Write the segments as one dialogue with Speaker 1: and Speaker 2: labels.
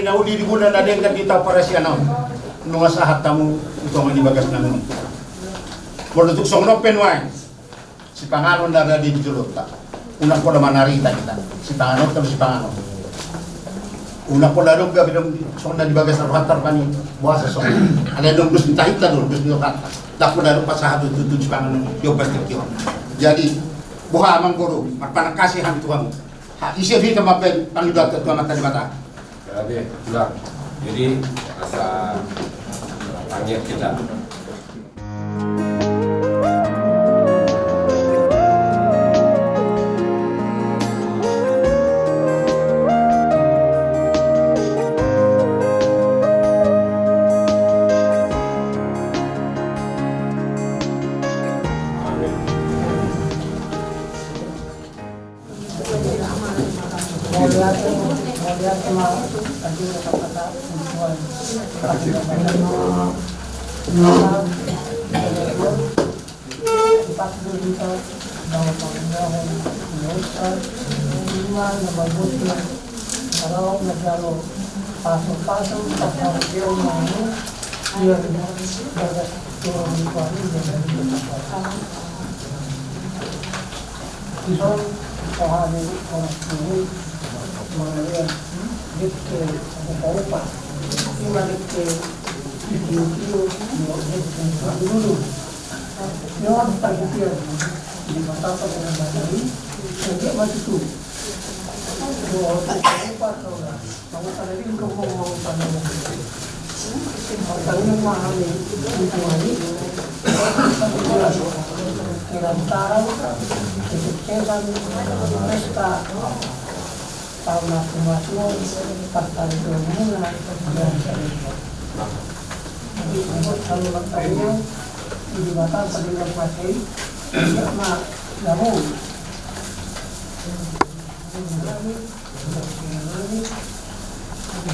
Speaker 1: na uli di bulan na din kita para siya na nung asahat tamu ito ang ibagas na nun. Mula tuksong no penway, si Panganon na na din julot ta. Una ko naman narita kita, si Panganon tapos si Panganon. Una ko lalo gabi ng song na dibagas na rohatar pa ni buwasa song. Alay nung gusto ni tahit na doon, gusto niyo kata. Dako lalo pa sa hatod tutun si Panganon, yung bastik yun. Jadi, buha amang guru, magpanagkasihan Tuhan. Isir dito mapen pangibat ke Tuhan mata di mata.
Speaker 2: Grabe, pulang. Jadi asa panggil kita.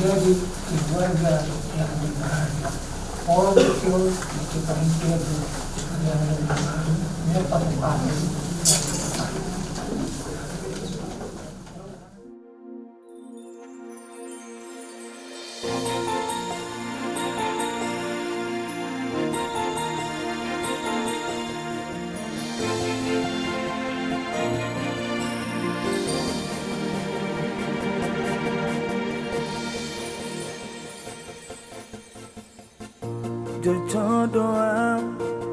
Speaker 3: Jadi keluarga yang berbahagia, orang kecil kita hidup yang berpatah.
Speaker 4: Jojo doa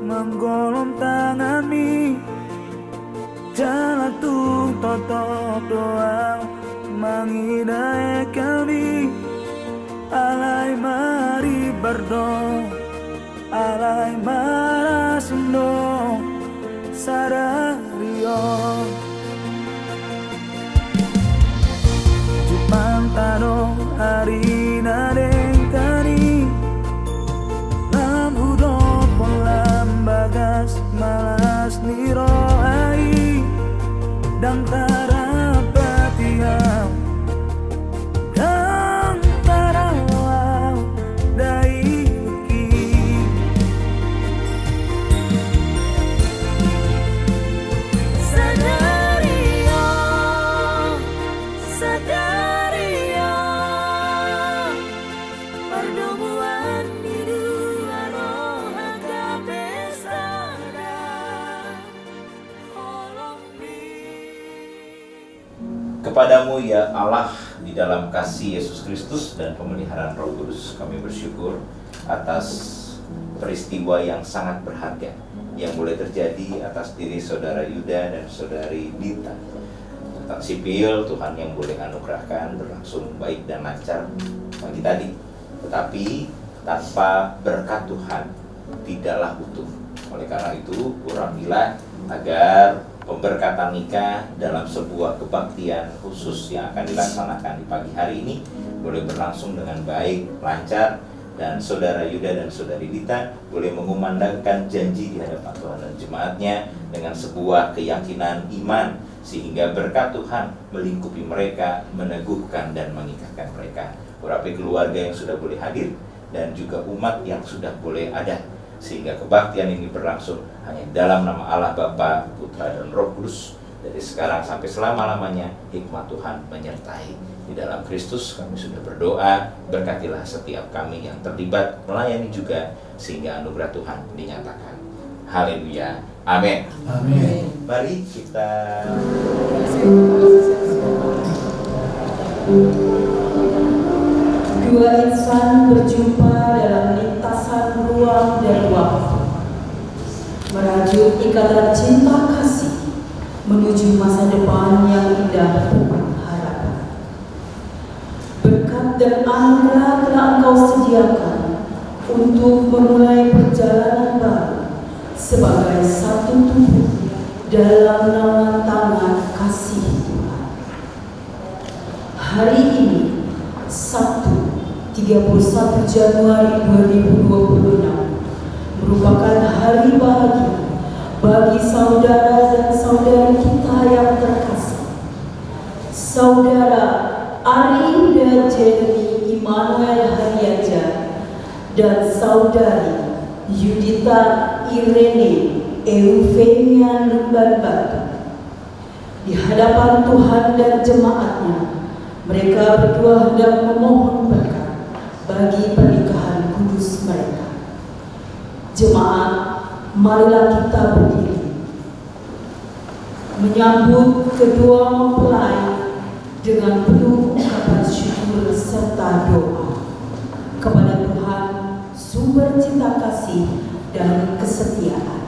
Speaker 4: menggolong tangani, jalan tuh totok doa mengidai kami. Alai mari berdoa, alai marasindo sadario. Jupantano hari nadengkani, lambudo polam bagas malas niroai dan tarapatiam dan tarawau daiki. Sadario, sadario, pertemuan di dua roh kabesada holombi.
Speaker 5: Kepadamu ya Allah, di dalam kasih Yesus Kristus dan pemeliharaan Roh Kudus, kami bersyukur atas peristiwa yang sangat berharga yang boleh terjadi atas diri saudara Yuda dan saudari Dita. Tentang sipil, Tuhan yang boleh anugerahkan berlangsung baik dan lancar pagi tadi. Tetapi tanpa berkat Tuhan tidaklah utuh. Oleh karena itu, urapilah agar pemberkatan nikah dalam sebuah kebaktian khusus yang akan dilaksanakan di pagi hari ini boleh berlangsung dengan baik, lancar, dan saudara Yuda dan saudari Dita boleh mengumandangkan janji di hadapan Tuhan dan jemaatnya dengan sebuah keyakinan iman, sehingga berkat Tuhan melingkupi mereka, meneguhkan dan mengikatkan mereka. Urapi keluarga yang sudah boleh hadir dan juga umat yang sudah boleh ada, sehingga kebaktian ini berlangsung hanya dalam nama Allah Bapa, Putra dan Roh Kudus. dari sekarang sampai selama-lamanya. Hikmat Tuhan menyertai. Di dalam Kristus kami sudah berdoa, berkatilah setiap kami yang terlibat melayani juga, sehingga anugerah Tuhan dinyatakan. Haleluya, amin.
Speaker 1: Amin.
Speaker 5: Mari kita
Speaker 6: dua insan berjumpa dalam lintasan ruang dan waktu, merajut ikatan cinta kasih menuju masa depan yang indah penuh harapan. Berkat dan anugerah telah Engkau sediakan untuk memulai perjalanan baru sebagai satu tubuh dalam naungan tangan kasih Tuhan. Hari ini, Sabtu 31 Januari 2026, merupakan hari bahagia bagi saudara dan saudari kita yang terkasih. Saudara Ari dan Jeremy Immanuel Hariaja dan saudari Yudita Irene Eufemia Lumban Batu. Di hadapan Tuhan dan jemaatnya, mereka berdua hendak memohon berkat bagi pernikahan kudus mereka. Jemaat, marilah kita berdiri menyambut kedua mempelai dengan penuh ungkapan syukur serta doa kepada Tuhan, sumber cinta kasih dan kesetiaan.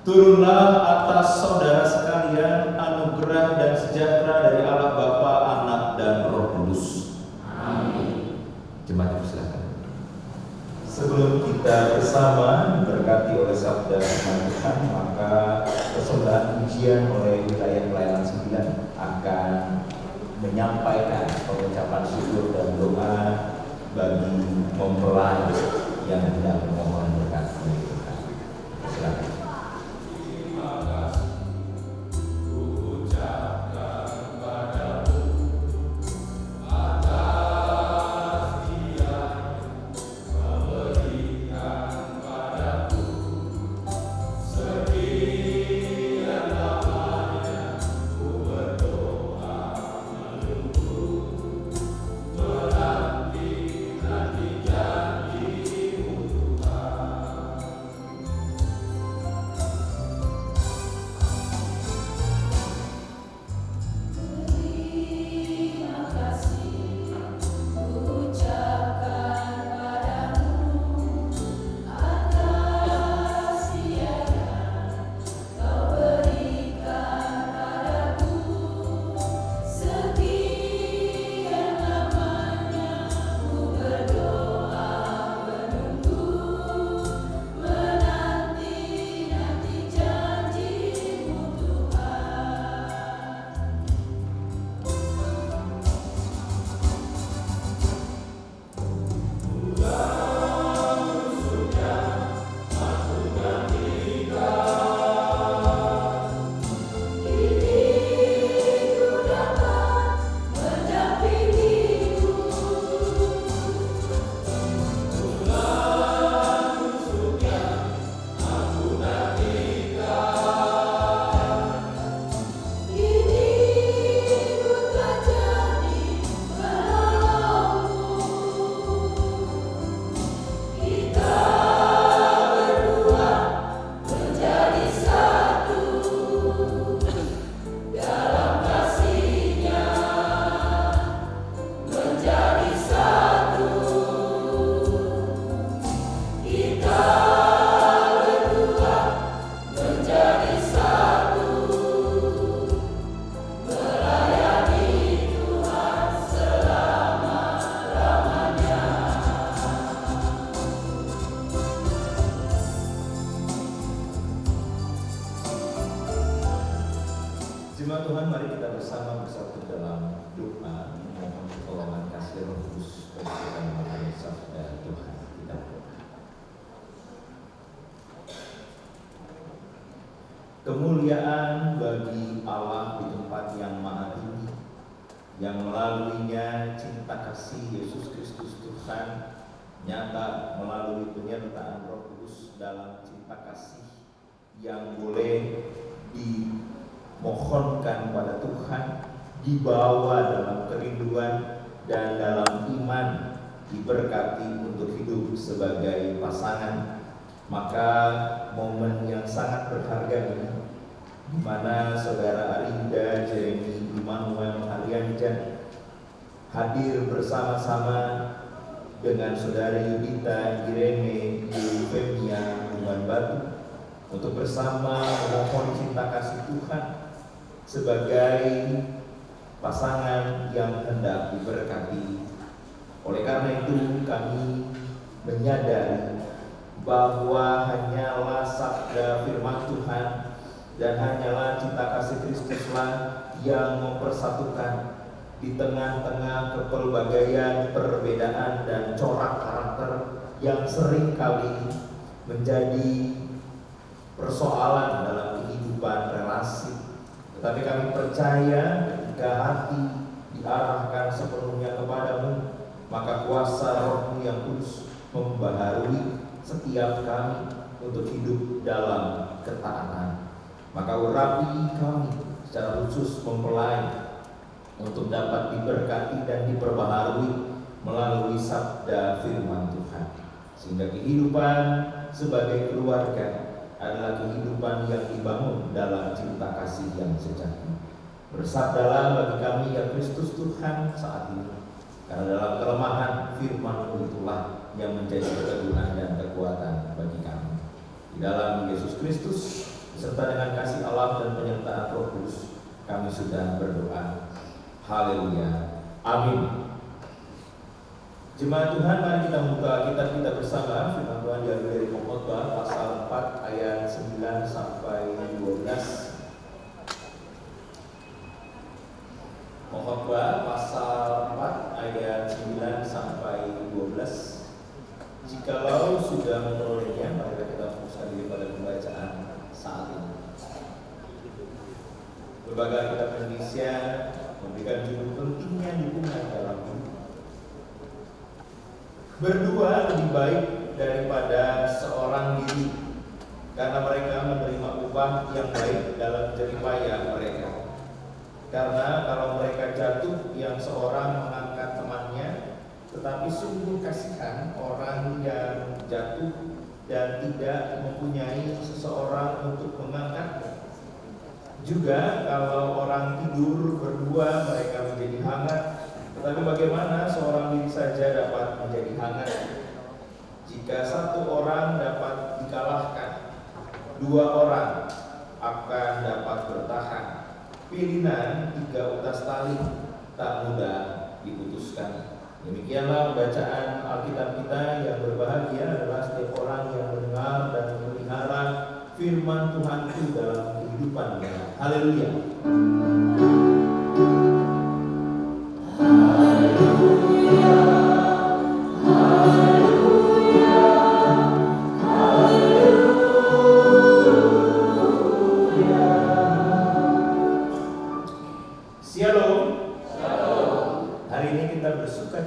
Speaker 5: Turunlah atas saudara sekalian anugerah dan sejahtera dari Allah Bapa, Anak, dan Roh Kudus. Amin. Jemaat silakan. Sebelum kita bersama diberkati oleh sabda firman Tuhan, maka persembahan pujian oleh wilayah pelayanan 9 akan menyampaikan pengucapan syukur dan doa bagi mempelai yang hendak memohon berkat dari Tuhan. Silakan. kemuliaan bagi Allah di tempat yang maha tinggi, yang melaluinya cinta kasih Yesus Kristus Tuhan nyata melalui penyertaan Roh Kudus dalam cinta kasih yang boleh dimohonkan pada Tuhan, dibawa dalam kerinduan dan dalam iman, diberkati untuk hidup sebagai pasangan. Maka momen yang sangat berharga ini, di mana saudara Arinda Jeremy Immanuel Arianja hadir bersama-sama dengan saudari Yudita Irene Eufemia Buban Batu untuk bersama memohon cinta kasih Tuhan sebagai pasangan yang hendak diberkati. Oleh karena itu kami menyadari bahwa hanyalah sabda firman Tuhan dan hanyalah cinta kasih Kristuslah yang mempersatukan di tengah-tengah kepelbagaian perbedaan dan corak karakter yang sering kali menjadi persoalan dalam kehidupan relasi. Tetapi kami percaya ketika hati diarahkan sepenuhnya kepadamu, maka kuasa Roh-Mu yang kudus membaharui setiap kami untuk hidup dalam ketaatan. Maka urapi kami secara khusus mempelai untuk dapat diberkati dan diperbaharui melalui sabda firman Tuhan, sehingga kehidupan sebagai keluarga adalah kehidupan yang dibangun dalam cinta kasih yang sejati. Bersabdalah bagi kami ya Kristus Tuhan saat ini, karena dalam kelemahan firman-Mu itulah yang menjadi keteguhan dan kekuatan bagi kami. Di dalam Yesus Kristus beserta dengan kasih Allah dan penyertaan Roh Kudus kami sudah berdoa. Haleluya. Amin. Jemaat Tuhan, mari kita membuka kitab kita bersama. Firman Tuhan diambil dari Pengkhotbah pasal 4 ayat 9 sampai 12. Pengkhotbah pasal 4 ayat 9 sampai 12. Jikalau sudah menulisnya, mari kita fokuskan diri pada pembacaan saat ini. Lembaga Kitab Indonesia memberikan judul pentingnya dukungan dalam hidup. Berdua lebih baik daripada seorang diri, karena mereka menerima upah yang baik dalam jerih payah mereka. Karena kalau mereka jatuh, yang seorang mengangkat temannya, tetapi sungguh kasihan orang yang jatuh dan tidak mempunyai seseorang untuk mengangkatnya. Juga kalau orang tidur berdua, mereka menjadi hangat. Tetapi bagaimana seorang diri saja dapat menjadi hangat? Jika satu orang dapat dikalahkan, dua orang akan dapat bertahan. Pilihan 3 utas tali tak mudah diputuskan. Demikianlah bacaan Alkitab kita. Yang berbahagia adalah setiap orang yang mendengar dan memelihara firman Tuhan itu dalam kehidupannya. Haleluya.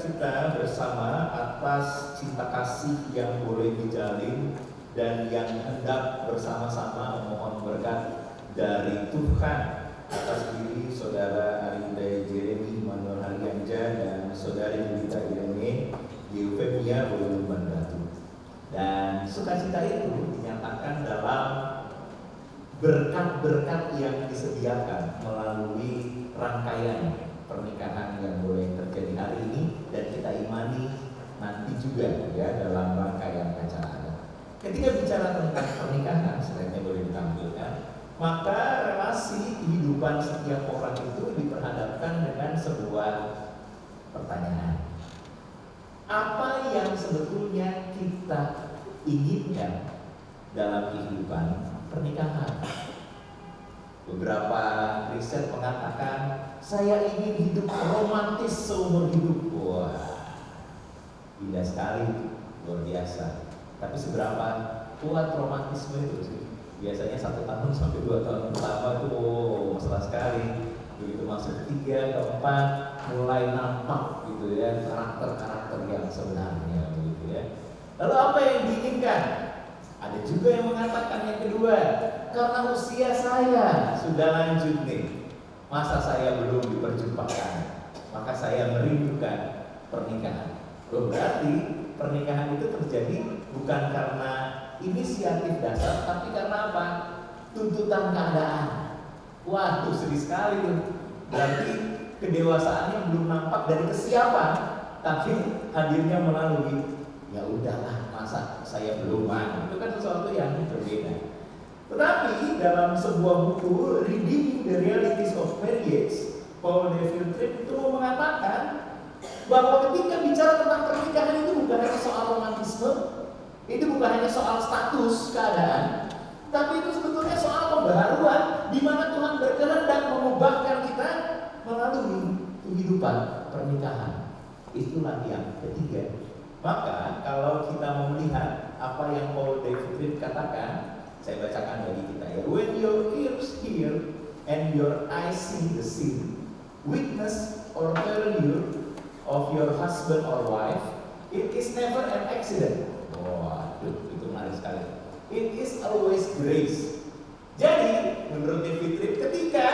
Speaker 5: Kita bersama atas cinta kasih yang boleh dijalin dan yang hendak bersama-sama memohon berkat dari Tuhan atas diri saudara Arinda Jeremy Immanuel Arianja dan saudari Yudita Irene Eufemia Buban Batu. Dan sukacita itu dinyatakan dalam berkat-berkat yang disediakan melalui rangkaian pernikahan yang boleh terjadi hari ini dan kita imani nanti juga ya dalam rangkaian acara adat. Ketika bicara tentang pernikahan, selainnya boleh ditampilkan, maka relasi kehidupan setiap orang itu diperhadapkan dengan sebuah pertanyaan. Apa yang sebetulnya kita inginkan dalam kehidupan pernikahan? Beberapa riset mengatakan saya ingin hidup romantis seumur hidup. Wah, indah sekali, luar biasa. Tapi seberapa kuat romantisme itu sih?
Speaker 7: Biasanya 1 tahun sampai 2 tahun pertama tuh mesra sekali. Begitu masuk 3, ke-4 mulai nampak gitu ya karakter-karakter yang sebenarnya gitu ya. Lalu apa yang diinginkan? Ada juga yang mengatakan yang kedua, karena usia saya sudah lanjut nih, masa saya belum diperjumpakan, maka saya merindukan pernikahan. Berarti pernikahan itu terjadi bukan karena inisiatif dasar, tapi karena apa? Tuntutan keadaan. Waduh, sedih sekali tuh. Berarti kedewasaannya belum nampak dari kesiapan, tapi hadirnya melalui ya udahlah, masa saya belum itu kan sesuatu yang berbeda. Tetapi dalam sebuah buku Redeeming the Realities of Marriage, Paul David Tripp itu mengatakan bahwa ketika bicara tentang pernikahan itu bukan hanya soal romantisme, itu bukan hanya soal status keadaan, tapi itu sebetulnya soal pembaharuan di mana Tuhan berkehendak mengubahkan kita melalui kehidupan pernikahan. Itulah yang ketiga. Maka kalau kita mau melihat apa yang Paul David Tripp katakan, saya bacakan bagi kita ya. When your ears hear and your eyes see the sin, weakness or failure of your husband or wife, it is never an accident. Waduh, itu menarik sekali. It is always grace. Jadi, menurut David Tripp, ketika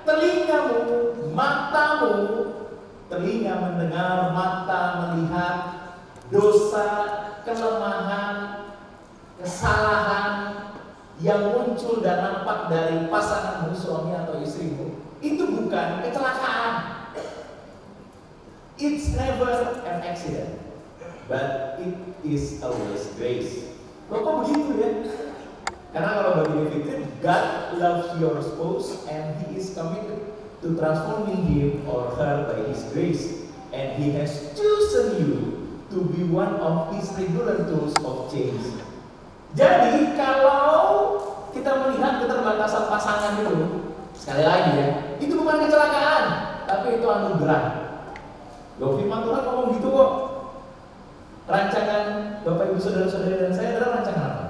Speaker 7: telingamu, matamu, telinga mendengar, mata melihat dosa, kelemahan, kesalahan yang muncul dan nampak dari pasanganmu, suami atau istrimu, itu bukan kecelakaan. It's never an accident, but it is always grace. Loh, kok begitu ya? Karena kalau bagi David Tripp, God loves your spouse and He is committed to transforming him or her by His grace, and He has chosen you to be one of His regular tools of change. Jadi kalau kita melihat keterbatasan pasangan itu, sekali lagi ya, itu bukan kecelakaan, tapi itu anugerah. Loh, firman Tuhan ngomong gitu kok. Rancangan Bapak Ibu Saudara-saudari dan saya adalah rancangan apa?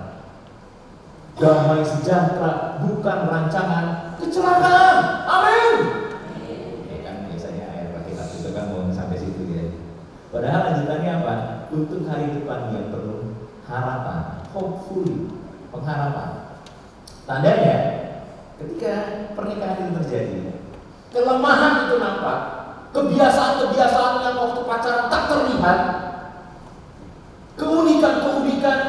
Speaker 7: Damai sejahtera, bukan rancangan kecelakaan. Amin. Ya kan biasanya ayat Alkitab itu kan mau sampai situ ya. Padahal lanjutannya apa? Untuk hari depan yang penuh harapan, hopefully, pengharapan. Tandanya ketika pernikahan itu terjadi, kelemahan itu nampak, kebiasaan-kebiasaan yang waktu pacaran tak terlihat, keunikan-keunikan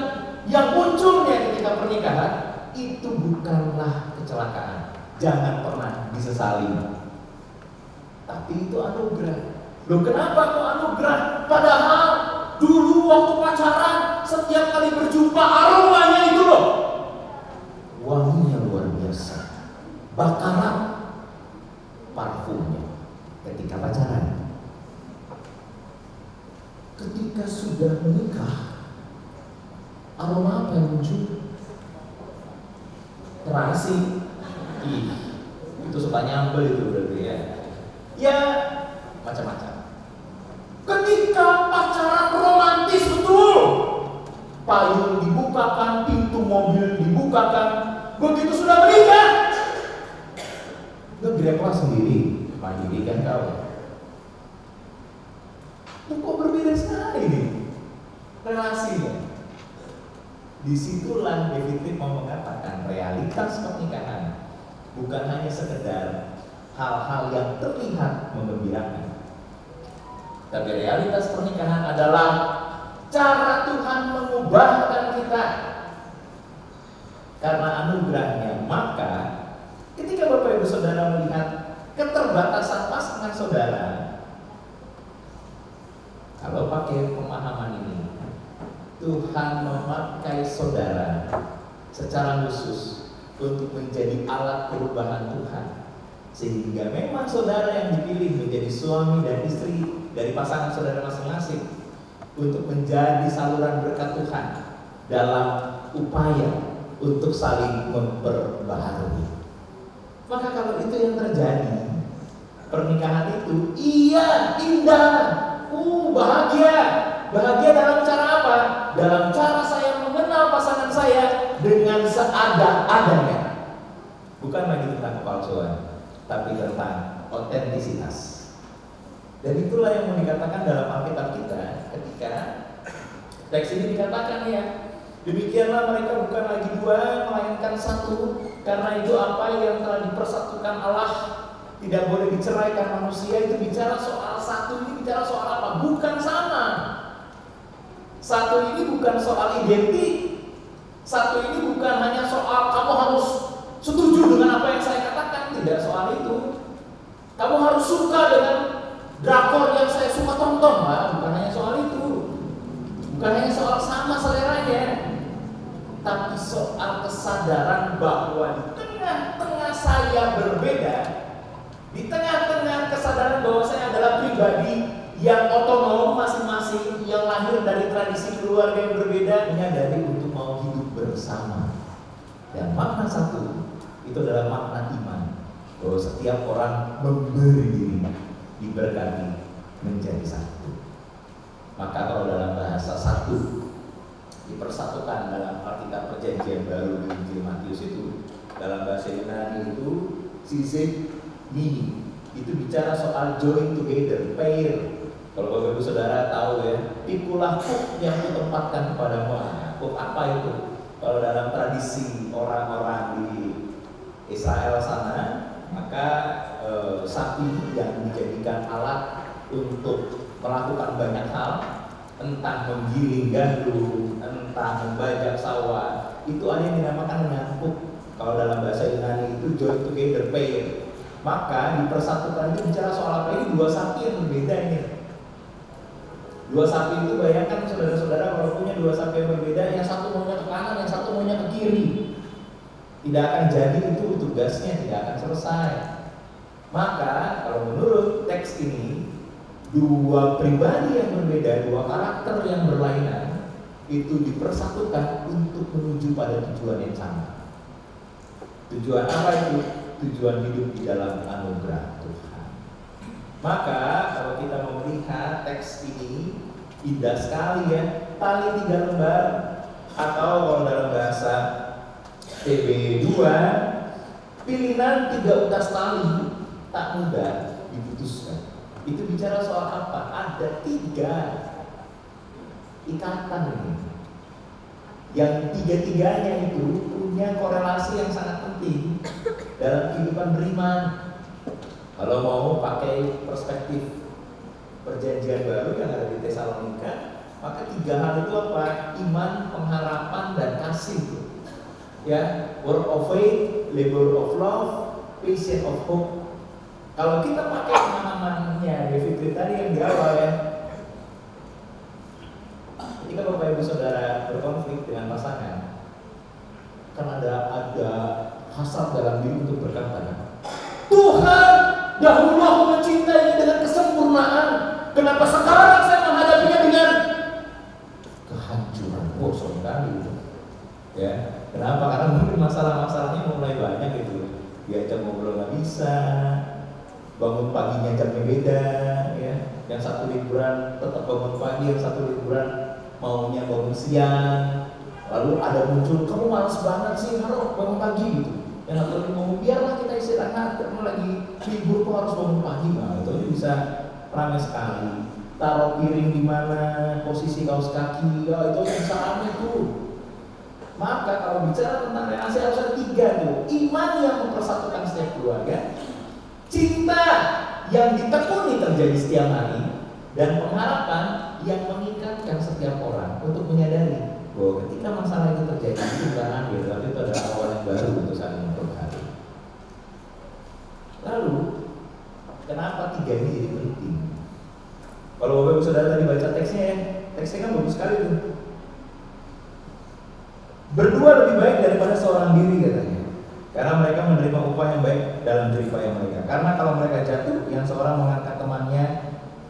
Speaker 7: yang munculnya ketika pernikahan, itu bukanlah kecelakaan. Jangan pernah disesali. Tapi itu anugerah. Loh, kenapa kok anugerah? Padahal dulu waktu pacaran, setiap kali berjumpa aromanya itu loh, wanginya luar biasa, bakaran parfumnya ketika pacaran. Ketika sudah menikah, aroma apa yang muncul? Terasi. Itu suka nyambel itu berarti ya. Ya, macam-macam. Ketika pacaran romantis betul, payung dibukakan, pintu mobil dibukakan. Begitu sudah menikah, ngegreplah sendiri, mandirikan kau. Kok berbeda sekali nih relasinya. Disitulah David Tripp mau mengatakan realitas pernikahan bukan hanya sekedar hal-hal yang terlihat menggembirakan, tapi realitas pernikahan adalah cara Tuhan mengubahkan kita karena anugerahnya. Maka ketika Bapak Ibu Saudara melihat keterbatasan pasangan saudara, kalau pakai pemahaman ini, Tuhan memakai saudara secara khusus untuk menjadi alat perubahan Tuhan, sehingga memang saudara yang dipilih menjadi suami dan istri dari pasangan saudara masing-masing untuk menjadi saluran berkat Tuhan dalam upaya untuk saling memperbaharui. Maka kalau itu yang terjadi, pernikahan itu iya indah, bahagia dalam cara apa? Dalam cara saya mengenal pasangan saya dengan seada-adanya. Bukan lagi tentang kepalsuan, tapi tentang otentisitas. Dan itulah yang mau dikatakan dalam Alkitab kita ketika teks ini dikatakan ya, demikianlah mereka bukan lagi dua, melainkan satu. Karena itu apa yang telah dipersatukan Allah tidak boleh diceraikan manusia. Itu bicara soal satu, ini bicara soal apa? Bukan sama. Satu ini bukan soal identik. Satu ini bukan hanya soal kamu harus setuju dengan apa yang saya katakan. Tidak soal itu. Kamu harus suka dengan drakor yang saya suka tonton. Bukan hanya soal itu. Bukan hanya soal sama seleranya, tapi soal kesadaran bahwa di tengah-tengah saya berbeda, di tengah-tengah kesadaran bahwa saya adalah pribadi yang otonom masing-masing, yang lahir dari tradisi keluarga yang berbeda, menyadari untuk mau hidup bersama. Dan makna satu itu adalah makna iman, bahwa setiap orang memberi diri, diberkati menjadi satu. Maka kalau dalam bahasa satu dipersatukan dalam Alkitab Perjanjian Baru di Injil Matius itu, dalam bahasa Yunani itu syizomini, itu bicara soal join together, pair. Kalau Bapak Ibu Saudara tahu ya, pikulah kuk yang ditempatkan kepadamu. Kuk apa itu? Kalau dalam tradisi orang-orang di Israel sana, maka sapi yang dijadikan alat untuk melakukan banyak hal, entah menggiling gandum, entah membajak sawah, itu ada yang dinamakan dengan kuk. Kalau dalam bahasa Yunani itu join together, pair. Maka dipersatukan itu bicara soal apa? Ini dua sapi yang berbeda ini. Dua sapi itu, bayangkan saudara-saudara kalau punya dua sapi yang berbeda, yang satu maunya ke kanan, yang satu maunya ke kiri, tidak akan jadi itu tugasnya, tidak akan selesai. Maka kalau menurut teks ini, dua pribadi yang berbeda, dua karakter yang berlainan itu dipersatukan untuk menuju pada tujuan yang sama. Tujuan apa itu? Tujuan hidup di dalam anugerah Tuhan. Maka kalau kita melihat teks ini indah sekali ya, tali 3 lembar, atau kalau dalam bahasa TB2 pilihan 3 utas tali tak mudah diputuskan. Itu bicara soal apa? Ada 3 ikatan ini, yang tiga-tiganya itu punya korelasi yang sangat penting dalam kehidupan beriman. Kalau mau pakai perspektif Perjanjian Baru yang ada di Tesalonika, maka 3 hal itu apa? Iman, pengharapan, dan kasih. Ya, word of faith, labor of love, patient of hope. Kalau kita pakai pemahamannya David tadi yang di awal ya, ketika Bapak Ibu Saudara berkonflik dengan pasangan, kan ada hasrat dalam diri untuk berkata, Tuhan, dahulu aku mencintainya dengan kesempurnaan, kenapa sekarang saya menghadapinya dengan kehancuran? Oh, saudara itu. Ya, kenapa? Karena mungkin masalah-masalahnya mulai banyak gitu. Diajak ngobrol nggak bisa, bangun paginya jamnya beda, ya. Yang satu liburan tetap bangun pagi, yang satu liburan maunya bangun siang. Lalu ada muncul, kamu malas banget sih, harus bangun pagi gitu. Yang satu lagi ngomong, biarlah kita istirahat, kamu lagi libur kok harus bangun pagi. Nah, itu bisa ramai sekali. Taruh piring di mana, posisi kaos kaki, ya itu bisa ramai tuh. Maka kalau bicara tentang relasi harus ada 3 tuh. Iman yang mempersatukan setiap keluarga, cinta yang ditekuni terjadi setiap hari, dan pengharapan yang mengikatkan setiap orang untuk menyadari bahwa ketika masalah itu terjadi itu bukan akhir, tapi itu adalah awal yang baru untuk saling memperbaiki. Lalu kenapa 3 ini jadi penting? Kalau Bapak Ibu Saudara tadi baca teksnya ya, teksnya kan bagus sekali tuh. Berdua lebih baik daripada seorang diri katanya, karena mereka menerima upah yang baik dalam jeripaya mereka. Karena kalau mereka jatuh, yang seorang mengangkat temannya,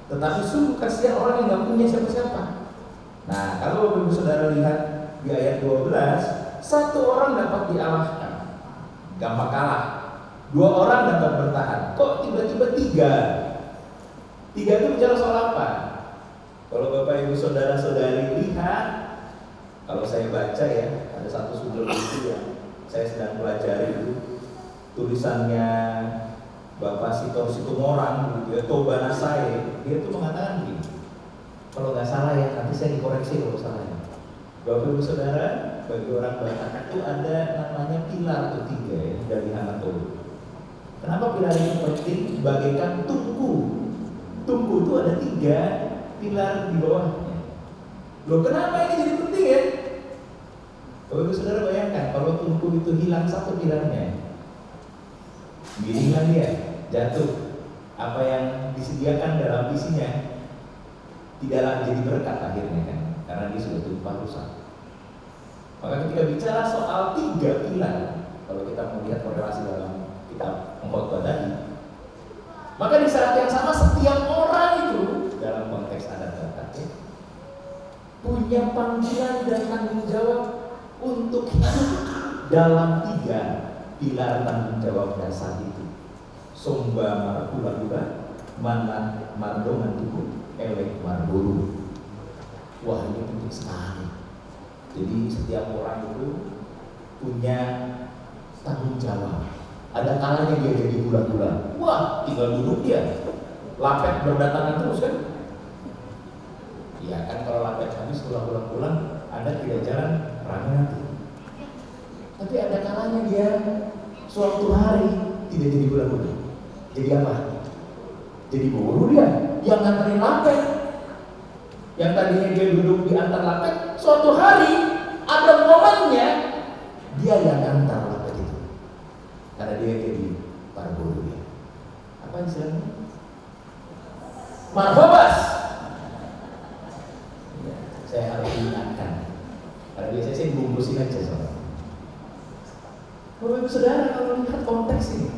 Speaker 7: tetapi sungguh kasihan orang yang gak punya siapa-siapa. Nah, kalau Bapak Ibu Saudara lihat di ayat 12, 1 orang dapat dialahkan, gampang kalah. 2 orang dapat bertahan. Kok tiba-tiba 3? 3 itu bicara soal apa? Kalau Bapak Ibu Saudara-saudari lihat, kalau saya baca ya, ada satu sudut itu yang saya sedang pelajari itu tulisannya Bapak Sitor Situmorang gitu ya, Toba Nasae, dia tuh mengatakan begini, kalau nggak salah ya, nanti saya dikoreksi kalau salahnya. Bapak Ibu Saudara, bagi orang Batak itu ada namanya pilar atau 3 ya, dari Hanatodo. Kenapa pilar ini penting? Bagaikan tungku. Tungku itu ada 3 pilar di bawahnya. Loh, kenapa ini jadi penting ya? Bapak Ibu Saudara bayangkan, kalau tungku itu hilang satu pilarnya, miringlah dia, jatuh. Apa yang disediakan dalam isinya tidaklah jadi berkat akhirnya kan, karena dia sudah tumpah rusak. Maka ketika bicara soal 3 pilar, kalau kita melihat korelasi dalam kitab Pengkhotbah tadi, maka di saat yang sama setiap orang itu dalam konteks adat Batak ya, punya panggilan dan tanggung jawab untuk hidup dalam 3 pilar tanggung jawab dasar itu. Somba marhula-hula, mana mardongan tubuh, elek marburu. Wah, ini penting sekali. Jadi setiap orang itu punya tanggung jawab. Ada kalanya dia jadi bulan-bulan. Wah, tinggal duduk dia. Lapet berdatangan terus kan? Iya kan, kalau lapet habis pulang-pulang, Anda tidak jalan rame nanti. Tapi ada kalanya dia suatu hari tidak jadi bulan-bulan. Jadi apa? Jadi buruh dia yang nganterin lapet. Yang tadinya dia duduk di antar lapet, suatu hari ada momennya dia yang antar lapet itu. Karena dia jadi para buruh dia. Apa istilahnya? Marhobas. Ya, saya harus ingatkan. Karena biasanya saya bungkusin aja soalnya. Bapak Ibu Saudara, kalau lihat konteks ini,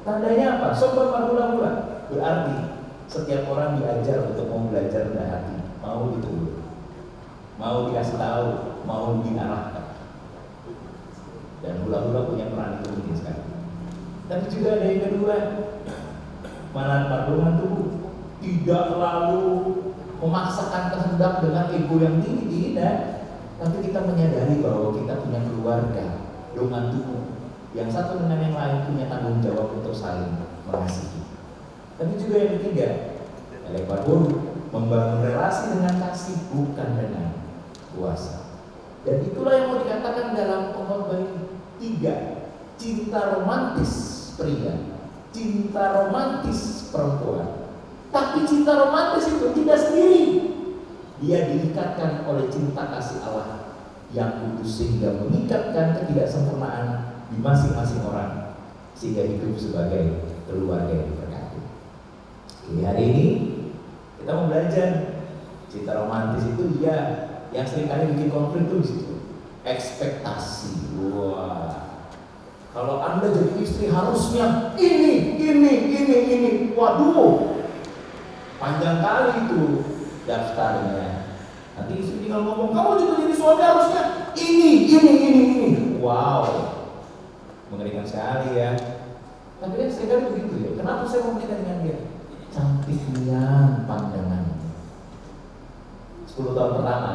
Speaker 7: tandanya apa? Sobat marhula-hula. Berarti setiap orang diajar untuk mau belajar rendah hati, mau ditegur, mau dikasih tahu, mau diarahkan. Dan hula-hula punya peran itu penting sekali. Tapi juga ada yang kedua, mana marhula tubuh tidak lalu memaksakan kehendak dengan ego yang tinggi, tidak. Tapi kita menyadari bahwa kita punya keluarga, dongan tubuh, yang satu dengan yang lain punya tanggung jawab untuk saling mengasihi. Tapi juga yang ketiga, Elekbarbur membangun relasi dengan kasih, bukan dengan kuasa. Dan itulah yang mau dikatakan dalam Pengkhotbah ini. 3, cinta romantis pria, cinta romantis perempuan. Tapi cinta romantis itu tidak sendiri. Dia diikatkan oleh cinta kasih Allah yang kudus sehingga mengikatkan ketidaksempurnaan di masing-masing orang sehingga hidup sebagai keluarga yang diberkati. Jadi hari ini kita mau belajar cinta romantis itu ya, yang seringkali bikin konflik itu di situ. Ekspektasi. Wah, kalau Anda jadi istri harusnya ini. Waduh, panjang kali itu daftarnya. Nanti istri tinggal ngomong, kamu juga jadi suami harusnya ini. Wow, mengerikan sekali ya. Tapi kan seringkali begitu ya. Kenapa saya mau menikah dengan dia? Cantiknya pandangan. 10 tahun pertama.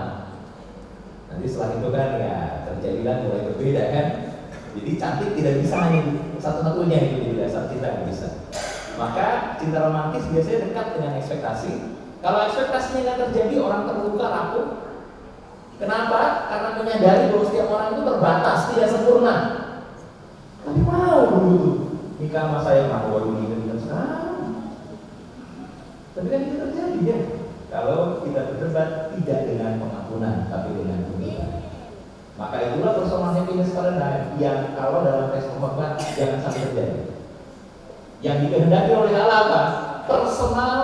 Speaker 7: Nanti setelah itu kan ya terjadilah mulai berbeda kan. Jadi cantik tidak bisa hanya satu-satunya itu jadi dasar cinta, nggak bisa. Maka cinta romantis biasanya dekat dengan ekspektasi. Kalau ekspektasinya nggak terjadi, orang terluka, rapuh. Kenapa? Karena menyadari bahwa setiap orang itu terbatas, tidak sempurna. Tapi mau dulu nikah sama saya, mau nikah sekarang. Tapi kan itu terjadi ya. Kalau kita berdebat tidak dengan pengampunan, tapi dengan penghilang. Maka itulah personal happiness paradigm yang kalau dalam tes pengkhotbah jangan sampai terjadi. Yang dikehendaki oleh Allah apa? Personal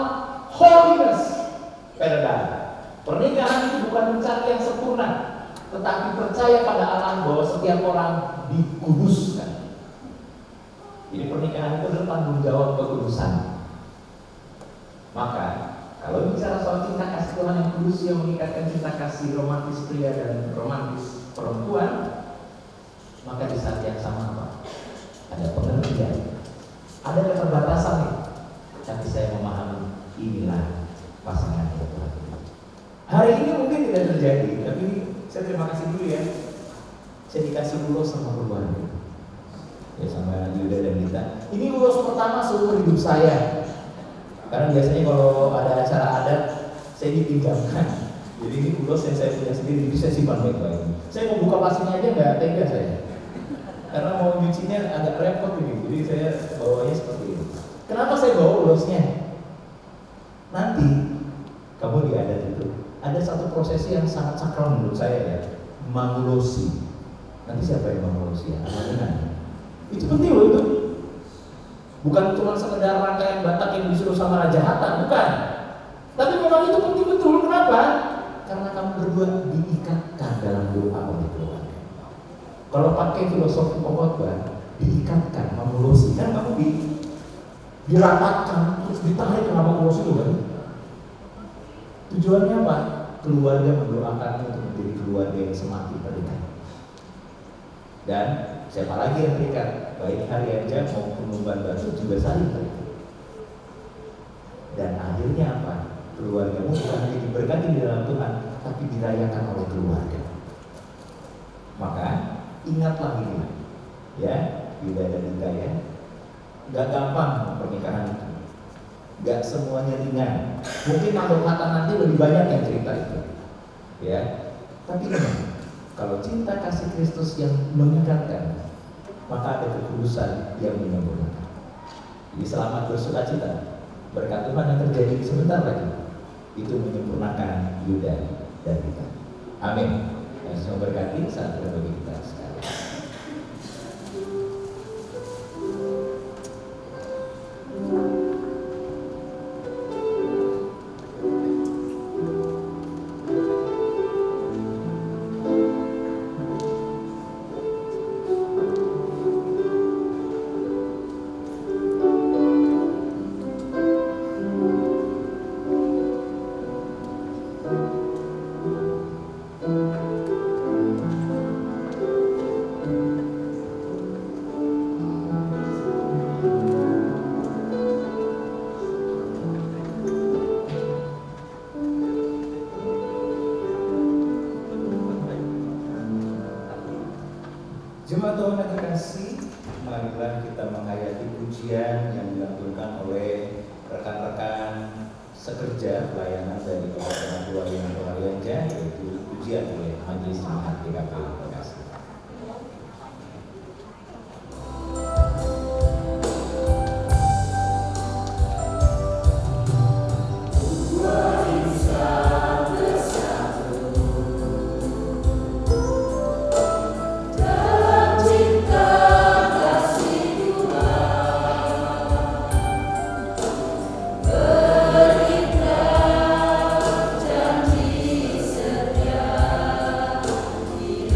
Speaker 7: holiness paradigm. Pernikahan itu bukan mencari yang sempurna, tetapi percaya pada Allah bahwa setiap orang dikuduskan. Jadi pernikahan itu adalah tanggung jawab kekudusan. Maka kalau bicara soal cinta kasih Tuhan yang kudus yang mengikatkan cinta kasih romantis pria dan romantis perempuan, maka di saat yang sama apa? Ada pengertian, ada keterbatasan nih. Tapi saya memahami inilah pasangan yang Tuhan. Hari ini mungkin tidak terjadi, tapi saya terima kasih dulu ya. Saya dikasih ulos sama keluarga, ya sama Yuda dan Dita. Ini ulos pertama seumur hidup saya. Karena biasanya kalau ada acara adat, saya dipinjamkan. Jadi ini ulos yang saya punya sendiri, jadi saya simpan baik-baik. Saya mau buka plastiknya aja nggak tega saya, karena mau nyucinya agak repot ini. Jadi saya bawanya seperti ini. Kenapa saya bawa ulosnya? Nanti kamu di adat itu ada satu prosesi yang sangat sakral menurut saya ya, mangulosi. Nanti siapa yang mangulosi ya? Anak-anak. Itu penting loh itu. Bukan cuma sekedar rangkaian Batak yang disuruh sama Raja Hatta, bukan. Tapi memang itu penting betul. Kenapa? Karena kamu berdua diikatkan dalam doa oleh keluarga. Kalau pakai filosofi pengkhotbah, diikatkan, mangulosi. Kan kamu dirapatkan, terus ditarik ke mangulosi itu kan. Tujuannya apa? Keluarga mendoakanmu untuk menjadi keluarga yang semakin terdekat. Dan siapa lagi yang terikat? Baik hari aja maupun umban baru juga saling terikat. Dan akhirnya apa? Keluargamu bukan hanya diberkati di dalam Tuhan, tapi dirayakan oleh keluarga. Maka ingatlah ini, ya, Yuda dan Dita ya. Gak gampang pernikahan itu, gak semuanya ringan. Mungkin makhluk kata nanti lebih banyak yang cerita itu, ya. Tapi kalau cinta kasih Kristus yang mengikatkan, maka ada kekudusan yang menyempurnakan. Jadi selamat bersuka cita. Berkat Tuhan yang terjadi sebentar lagi itu menyempurnakan Yuda dan Dita. Amin. Yang semua berkati saat berbagi kita sekali. Jemaat Tuhan yang terkasih, marilah kita menghayati pujian yang dilantunkan oleh rekan-rekan sekerja pelayanan dari Bapak Orang Tua yang Pengalianja, yaitu pujian oleh Majelis Jemaat GKP Bekasi.
Speaker 4: Janji setia di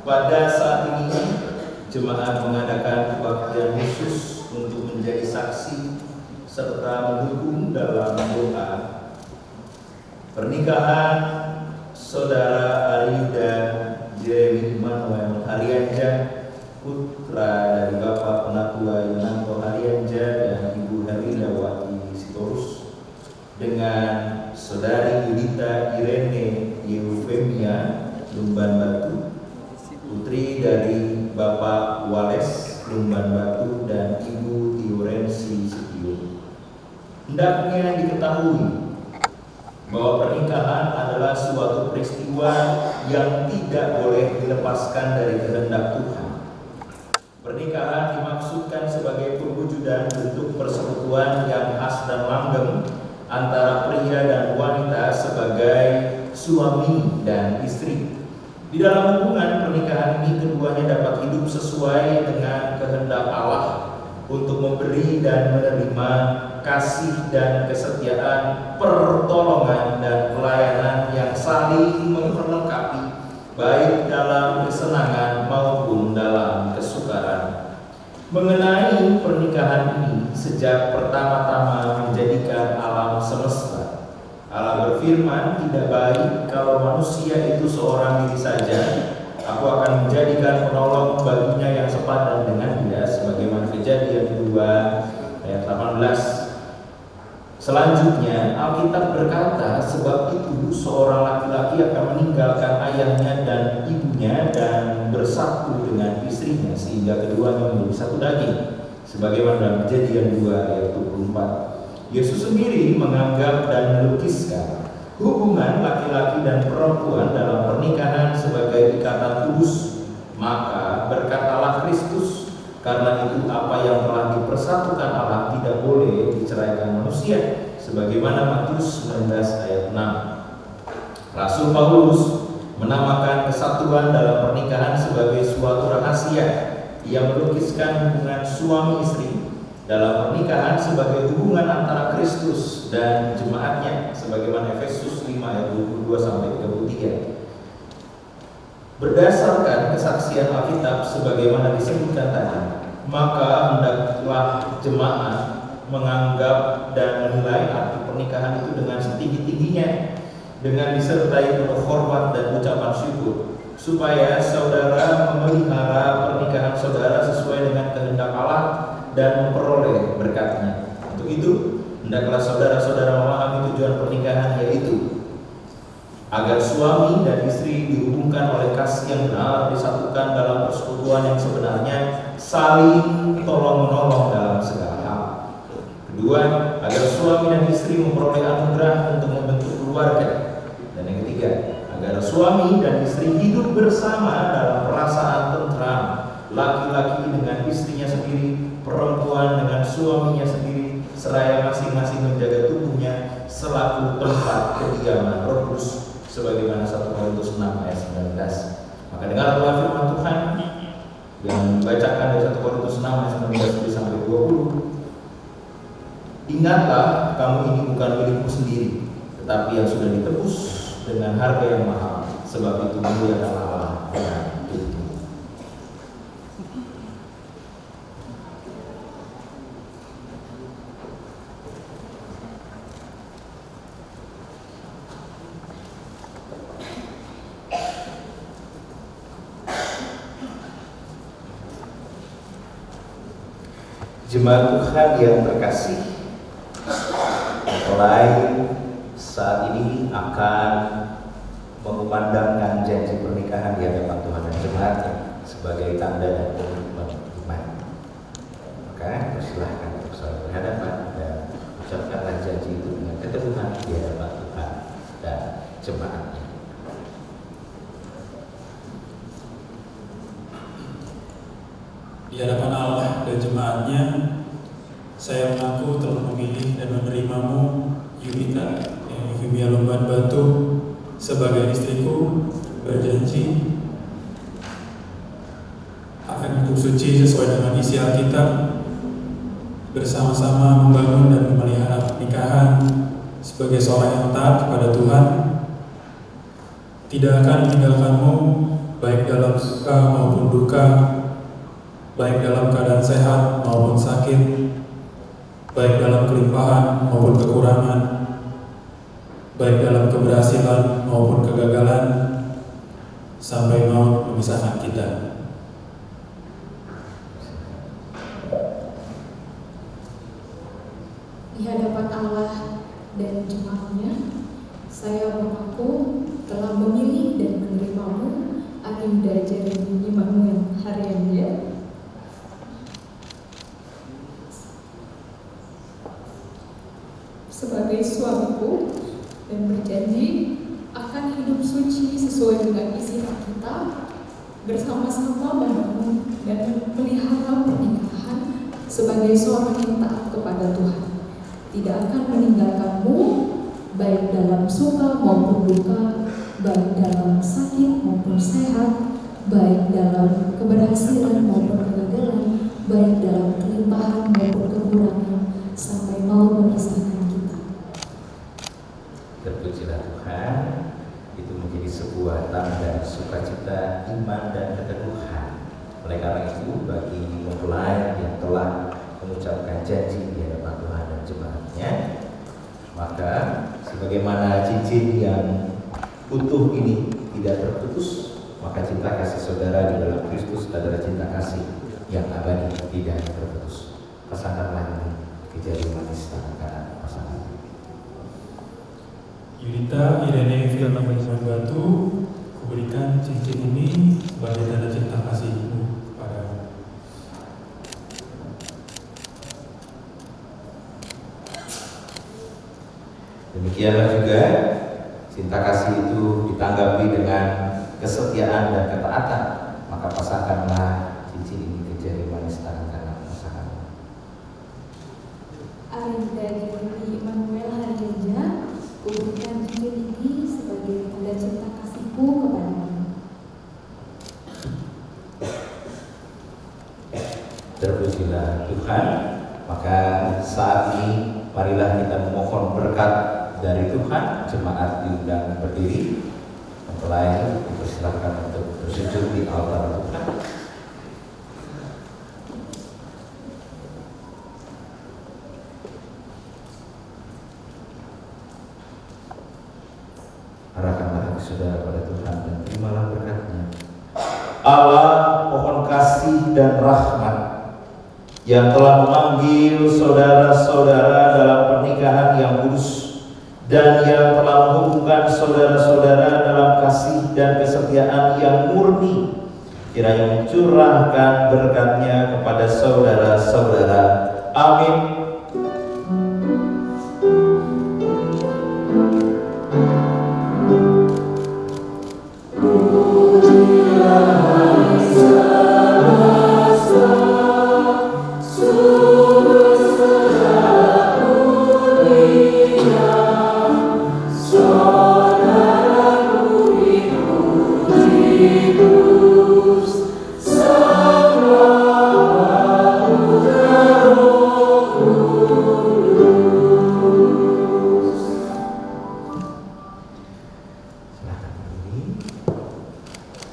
Speaker 7: Pada saat ini jemaat mengadakan kebaktian khusus untuk menjadi saksi serta mendukung dalam doa pernikahan Saudara Ariyuda Jeremy Immanuel Harianja, putra dari Bapak Penatua Yunanto Harianja dan Ibu Herlindawati Sitorus, dengan Saudari Yudita Irene Eufemia Lumban Batu, putri dari Bapak Wales Lumban Batu dan Ibu Tiorensi Setio. Hendaknya diketahui bahwa pernikahan adalah suatu peristiwa yang tidak boleh dilepaskan dari kehendak Tuhan. Pernikahan dimaksudkan sebagai perwujudan bentuk persekutuan yang khas dan langgeng antara pria dan wanita sebagai suami dan istri. Di dalam hubungan pernikahan ini keduanya dapat hidup sesuai dengan kehendak Allah untuk memberi dan menerima kasih dan kesetiaan, pertolongan dan pelayanan yang saling memperlengkapi, baik dalam kesenangan maupun dalam kesukaran. Mengenai pernikahan ini, sejak pertama-tama menjadikan alam semesta, Allah berfirman, tidak baik kalau manusia itu seorang diri saja. Aku akan menjadikan penolong baginya yang sepadan dengan dia, sebagaimana Kejadian 2 ayat 18. Selanjutnya Alkitab berkata, sebab itu seorang laki-laki akan meninggalkan ayahnya dan ibunya dan bersatu dengan istrinya sehingga keduanya menjadi satu daging, sebagaimana dalam Kejadian 2 ayat 24. Yesus sendiri menganggap dan melukiskan hubungan laki-laki dan perempuan dalam pernikahan sebagai ikatan kudus. Maka berkatalah Kristus, karena itu apa yang telah dipersatukan Allah tidak boleh diceraikan manusia, sebagaimana Matius 19 ayat 6. Rasul Paulus menamakan kesatuan dalam pernikahan sebagai suatu rahasia. Ia melukiskan hubungan suami istri dalam pernikahan sebagai hubungan antara Kristus dan jemaatnya, sebagaimana Efesus 5 ayat 22 sampai 33. Berdasarkan kesaksian Alkitab sebagaimana disebutkan tadi, maka hendaklah jemaat menganggap dan menilai arti pernikahan itu dengan setinggi-tingginya, dengan disertai penuh hormat dan ucapan syukur, supaya saudara memelihara pernikahan saudara sesuai dengan kehendak Allah dan memperoleh berkatnya. Untuk itu, hendaklah saudara-saudara memahami tujuan pernikahan, yaitu agar suami dan istri dihubungkan oleh kasih yang benar, disatukan dalam persekutuan yang sebenarnya, saling tolong-menolong dalam segala hal. Kedua, agar suami dan istri memperoleh anugerah untuk membentuk keluarga. Dan yang ketiga, agar suami dan istri hidup bersama dalam perasaan tentram, laki-laki dengan istrinya sendiri, perempuan dengan suaminya sendiri, seraya masing-masing menjaga tubuhnya selaku tempat kediaman Roh Kudus, sebagaimana 1 Korintus 6 ayat 19. Maka dengarlah firman Tuhan yang dibacakan dari 1 Korintus 6 ayat 19 sampai 20. Ingatlah, kamu ini bukan milikmu sendiri, tetapi yang sudah ditebus dengan harga yang mahal, sebab itu muliakan Allah dengan hidupmu. Jemaat Tuhan yang terkasih, mulai saat ini akan mengumandangkan janji pernikahan di hadapan Tuhan dan jemaatnya sebagai tanda dan komitmen iman. Maka persilahkan untuk saling berhadapan dan ucapkanlah janji itu dengan keteguhan di hadapan Tuhan dan jemaatnya.
Speaker 8: Di hadapan Allah dan jemaatnya, saya mengaku telah memilih dan menerimamu, Yudita Eufemia Lumban Batu, sebagai istriku, berjanji akan hidup suci sesuai dengan isi Alkitab, bersama-sama membangun dan memelihara pernikahan sebagai seorang yang taat kepada Tuhan, tidak akan meninggalkanmu baik dalam suka baik dalam keadaan sehat maupun sakit, baik dalam kelimpahan maupun kekurangan, baik dalam keberhasilan maupun kegagalan, sampai maut memisahkan kita.
Speaker 9: Di hadapan Allah dan jemaatnya, saya mengaku telah memilih dan menerimamu, Arinda Jeremy Immanuel Haryanda, sebagai suamiku, dan berjanji akan hidup suci sesuai dengan isi hak kita, bersama-sama membangun dan memelihara pernikahan sebagai seorang yang taat kepada Tuhan. Tidak akan meninggalkanmu, baik dalam suka maupun duka, baik dalam sakit maupun sehat, baik dalam keberhasilan maupun kegagalan, baik dalam kelimpahan maupun kekurangan, sampai maut memisahkan kita.
Speaker 5: Terpujilah Tuhan, itu menjadi sebuah tanda sukacita iman dan keteguhan. Oleh karena itu, bagi mempelai yang telah mengucapkan janji di hadapan Tuhan dan jemaatnya, maka sebagaimana cincin yang utuh ini tidak terputus, maka cinta kasih saudara di dalam Kristus adalah cinta kasih yang abadi, tidak terputus. Pasangkanlah ini kejari manis tangan kanan pasangan.
Speaker 8: Yudita Irene Vilna Batu, kuberikan cincin ini sebagai tanda cinta kasihmu kepadamu.
Speaker 5: Demikianlah juga cinta kasih itu ditanggapi dengan kesetiaan dan ketaatan, maka pasangkanlah cincin ini ke jari manis tangan kanan pasangan.
Speaker 9: Arinda Jeremy Immanuel Haryanda, kuberikan cincin ini sebagai tanda cinta kasihku kepadamu.
Speaker 5: Terpujilah Tuhan. Maka saat ini marilah kita memohon berkat dari Tuhan. Jemaat diundang berdiri, mempelai dipersilakan untuk bersujud di altar Tuhan. Arahkanlah hati saudara pada Tuhan dan terimalah berkat-Nya. Allah mohon kasih dan rahmat yang telah memanggil saudara-saudara dalam pernikahan yang kudus dan yang telah menghubungkan saudara-saudara dalam kasih dan kesetiaan yang murni, kiranya mencurahkan berkat-Nya kepada saudara-saudara. Amin.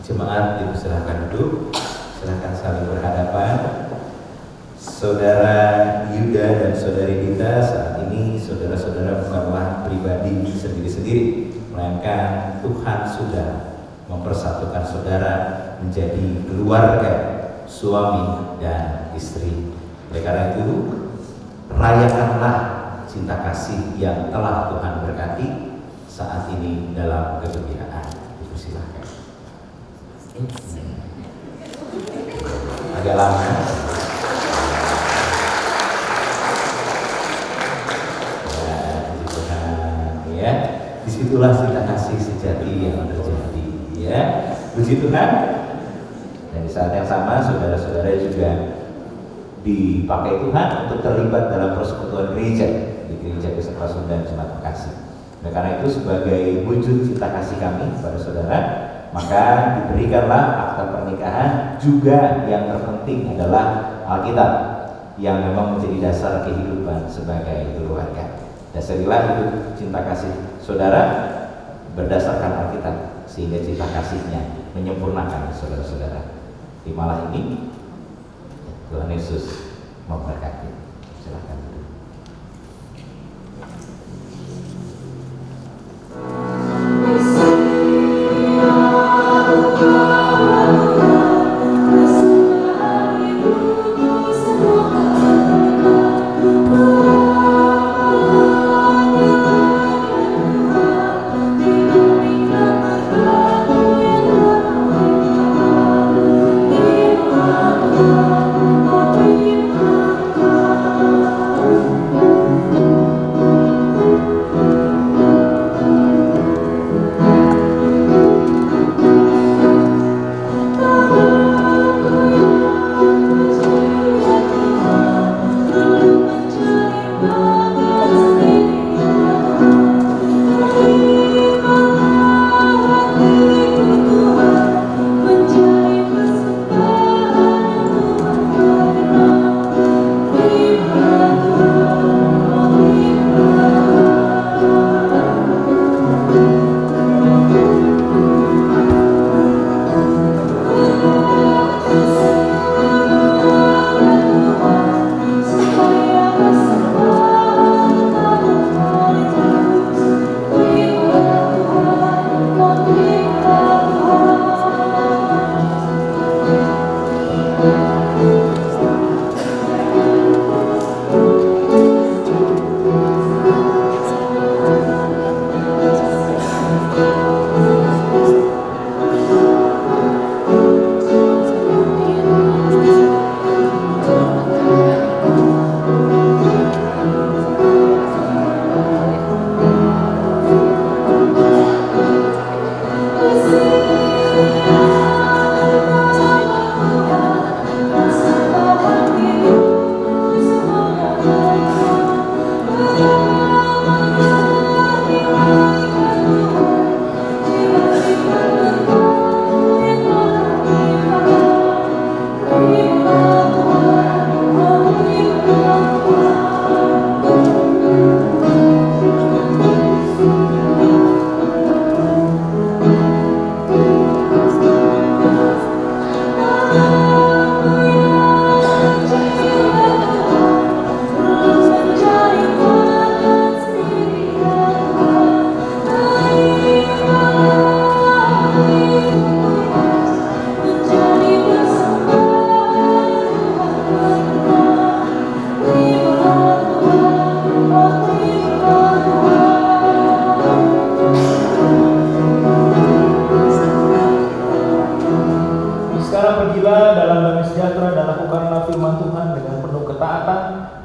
Speaker 5: Jemaat dipersilakan duduk, silakan saling berhadapan. Saudara Yuda dan saudari Dita, saat ini saudara-saudara bukanlah pribadi sendiri-sendiri, melainkan Tuhan sudah mempersatukan saudara menjadi keluarga, suami dan istri. Oleh karena itu, rayakanlah cinta kasih yang telah Tuhan berkati saat ini dalam kegembiraan. Dipersilakan. Agak lama. Ya, disitulah cinta kasih sejati yang terjadi. Ya, puji Tuhan. Dan di saat yang sama, saudara-saudara juga dipakai Tuhan untuk terlibat dalam persekutuan gereja di Gereja Kesepasundan Jemaat Bekasi. Nah, karena itu sebagai wujud cinta kasih kami kepada saudara, maka diberikanlah akta pernikahan. Juga yang terpenting adalah Alkitab yang memang menjadi dasar kehidupan sebagai keluarga. Dasarilah hidup cinta kasih saudara berdasarkan Alkitab, sehingga cinta kasihnya menyempurnakan saudara-saudara. Terimalah ini Tuhan Yesus memberkati. Silakan.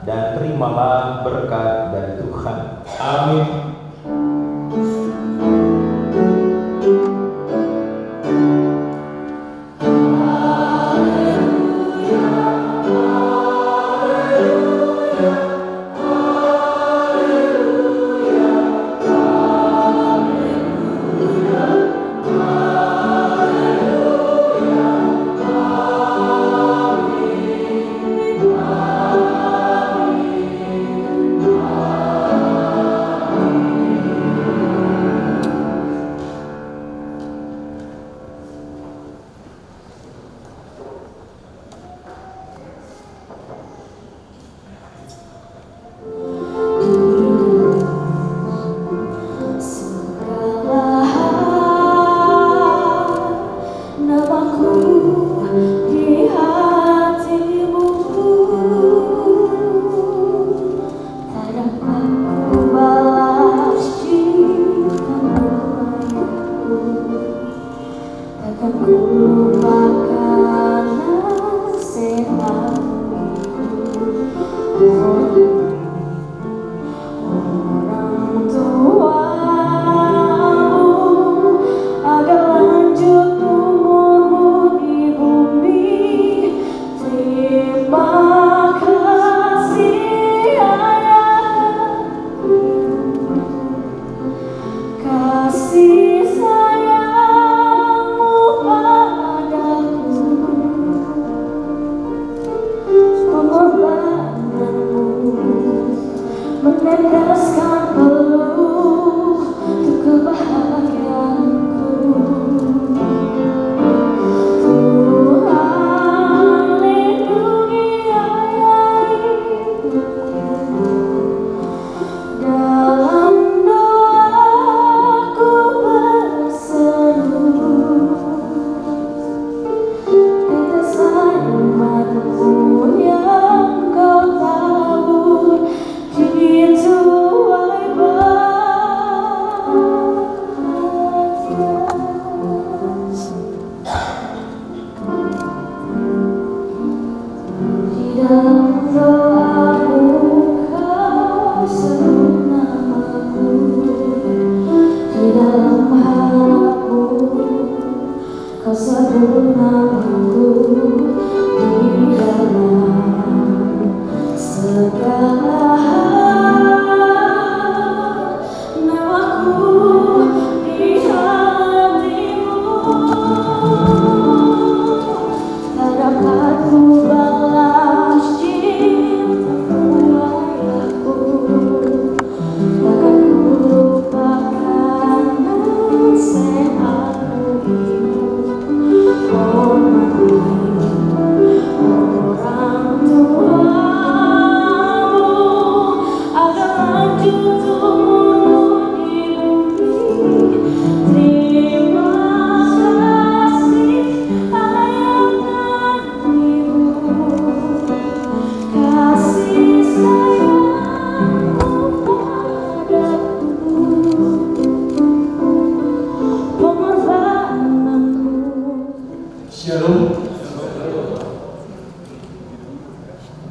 Speaker 7: dan terimalah berkat dari Tuhan. Amin.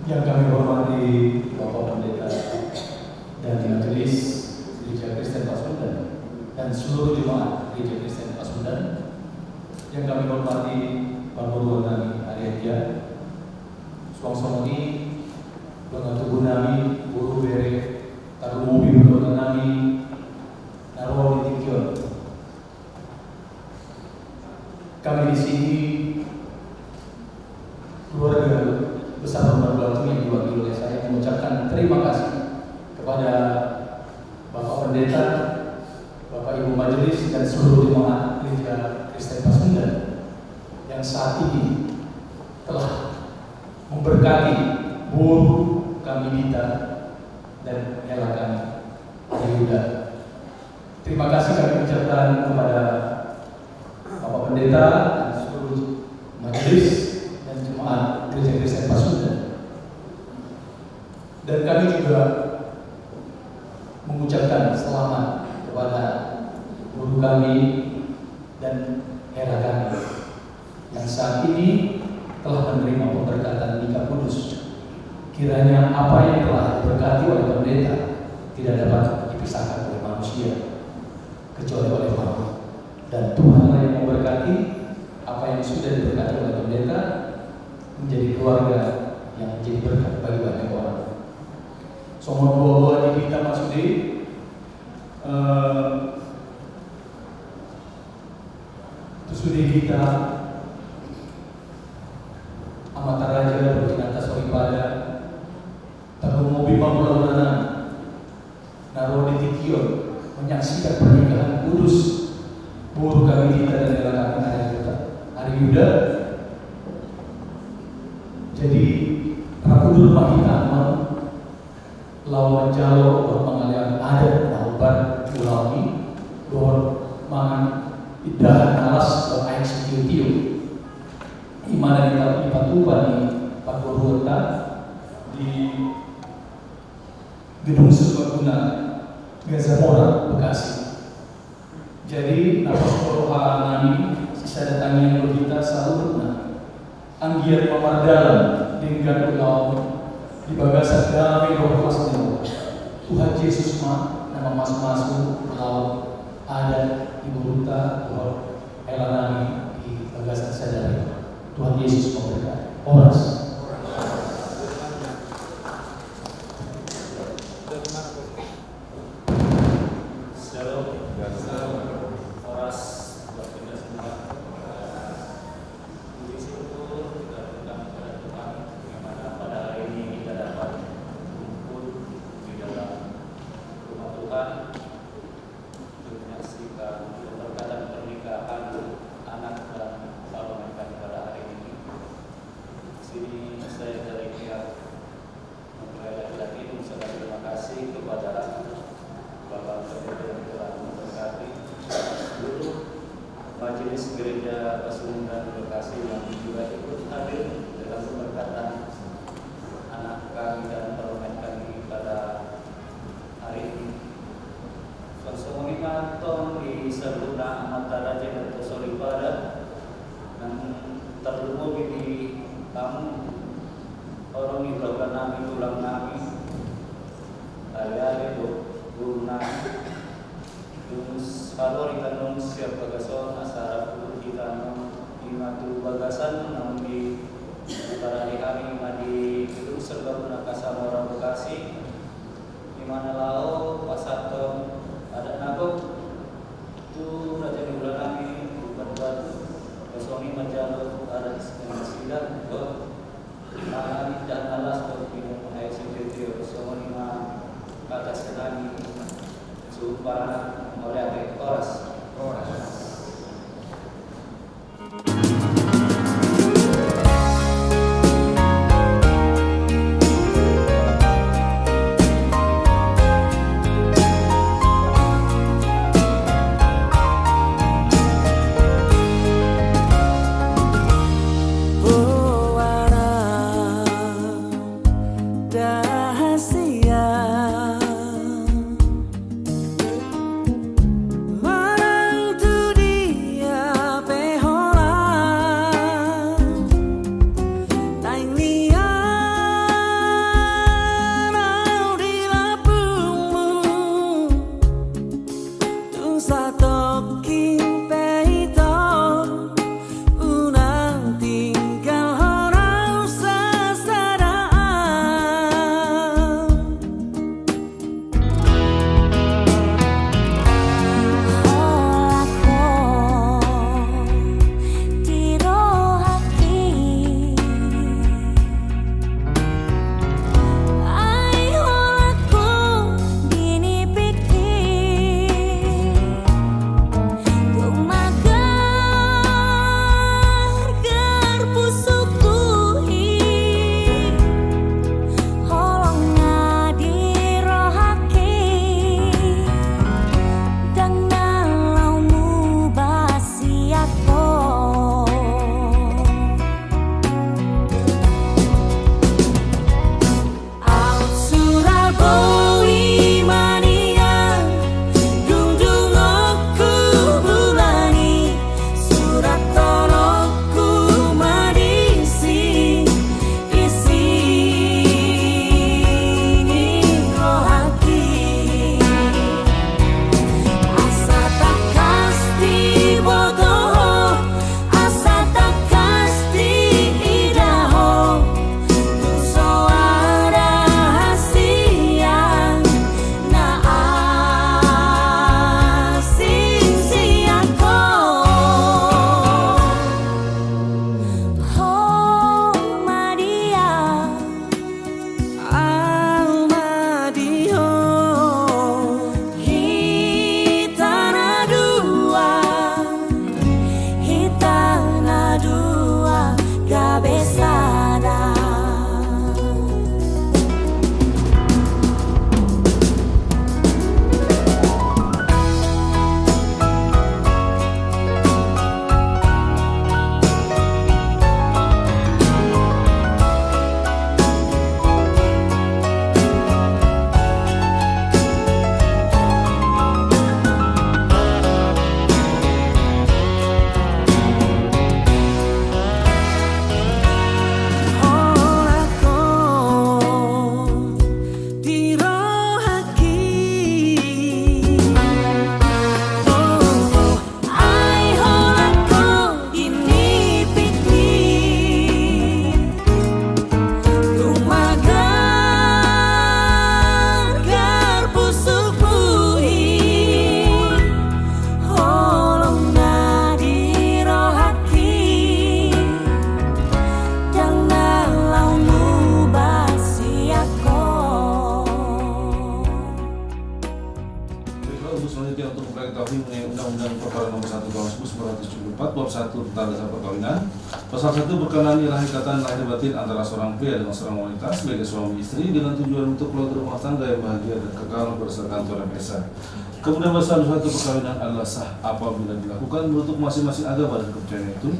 Speaker 8: Yang kami hormati Bapak Pendeta dan Majelis Gereja Kristen Pasundan dan seluruh jemaat Gereja Kristen Pasundan. Yang kami hormati Pak Guru Nami Ariadya, Suang-Songi, Bangatu Gunami, Guru Bere, Taru Mobil Guru Nami, Narwali Tikion. Kami di sini keluarga besar Nomor Batu yang diwakili oleh saya mengucapkan terima kasih kepada Bapak Pendeta, Bapak Ibu Majelis dan seluruh jemaat Gereja Kristen Pasundan yang saat ini telah memberkati guru kami Dita dan Ella kami Yuda. Terima kasih kami ucapkan kepada Bapak Pendeta dan seluruh majelis dan jemaat Gereja Kristen Pasundan. Dan kami juga mengucapkan selamat kepada guru kami dan era kami yang saat ini telah menerima pemberkatan nikah kudus. Kiranya apa yang telah diberkati oleh pendeta tidak dapat dipisahkan oleh manusia kecuali oleh Allah. Dan Tuhanlah yang memberkati apa yang sudah diberkati oleh pendeta menjadi keluarga yang menjadi berkat bagi banyak orang. Somon bawa di kita Masudi Sudi kita Amata Raja Berkinata Soripada Tarumobi Mamulana Narodi Tikion menyaksikan pernikahan kudus guru kami kita dan adalah kami Hari Yuda. Jadi Rakudur Mahitama lawan jalo berpengalian adat Nauban Ulawi Dor Mangan Idahan alas ke air sekiltiu Imana kita Patuban di Pakurwota di Gedung Serbaguna Gazamora Bekasi. Jadi nafas poroha nami sisa datangnya kita salurna anggiat pamardalan dengan ulau di bagasan damai roh masnya Tuhan Yesus ma nama masuk ulau ada di Buruta roh elanami di bagasan sadari. Tuhan Yesus memberkati. Oras.
Speaker 10: Majelis Gereja Pasundan Bekasi yang juga ikut hadir dalam pemberkatan anak kami dan parlemen kami pada hari ini. Suasana manton di Seruna Amata Raja dan Tosolipada dan terlebih di kamu orang itu nami tulang nami ayah itu guru nami terus kalau kita non siap bagasan asara pun kita non imatu bagasan non di antara di kami di Gedung Serbaguna Kasamora Bekasi di mana lau pasaton ada nabok itu raja di bulan kami bukan batu besoni majalo ada yang sidang ke kami dan alas untuk minum air sintetik besoni ma kata senani supaya oleh adik oras.
Speaker 11: 1 tentang dasar perkawinan. Pasal 1 berkenaan nilai ikatan lahir batin antara seorang pria dengan seorang wanita sebagai suami istri dengan tujuan untuk keluarga rumah tangga yang bahagia dan kekal berdasarkan Torah Esa. Kemudian pasal 1 perkawinan adalah sah apabila dilakukan menurut masing-masing agama dan kepercayaan itu.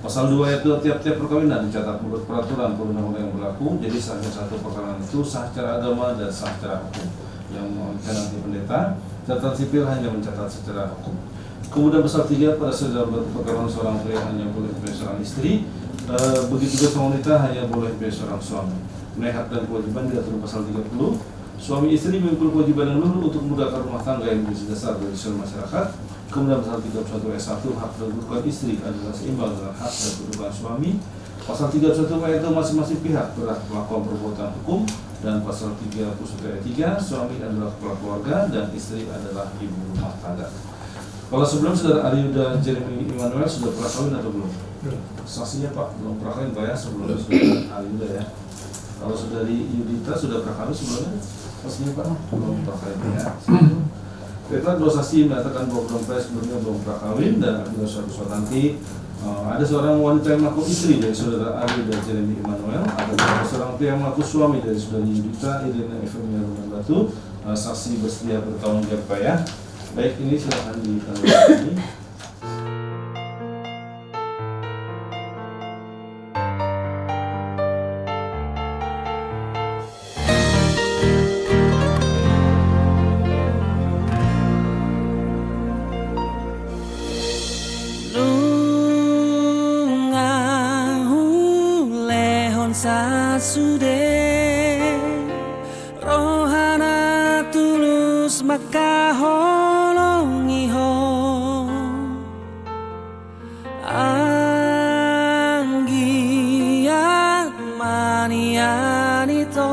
Speaker 11: Pasal 2 itu tiap-tiap perkawinan dicatat menurut peraturan perundang-undang yang berlaku. Jadi sahnya satu perkawinan itu sah secara agama dan sah secara hukum. Yang mengamankan nanti pendeta, catatan sipil hanya mencatat secara hukum. Kemudian pasal 3 pada saat perkawinan seorang pria hanya boleh punya seorang istri, begitu juga seorang wanita hanya boleh punya seorang suami. Hak dan kewajiban diatur pasal 30. Suami istri memiliki kewajiban yang luhur untuk memudahkan rumah tangga yang menjadi dasar dari seluruh masyarakat. Kemudian pasal 31 ayat 1 hak dan kedudukan istri adalah seimbang dengan hak dan kedudukan suami. Pasal 31 ayat 2 masing-masing pihak berhak melakukan perbuatan hukum. Dan pasal 31 ayat 3 suami adalah kepala keluarga dan istri adalah ibu rumah tangga. Kalau sebelum saudara Aryu dan Jeremy Immanuel sudah pernah kawin atau belum? Saksinya Pak belum pernah kawin Pak ya sebelum saudara Aryu ya. Kalau saudari Yudita sudah pernah kawin sebelumnya? Saksinya Pak belum pernah kawin ya. Baiklah, dua saksi menyatakan bahwa sebelumnya belum pernah kawin dan akibat suatu nanti ada seorang wanita yang mengaku istri dari saudara Aryu dan Jeremy Immanuel, ada seorang pria yang mengaku suami dari saudari Yudita Irina Efemia Lunan Batu. Saksi bersedia bertanggung jawab Pak ya. Baik, ini silakan ditanggapi.
Speaker 4: Sasude rohana tulus maka holongi ho anggiat manianito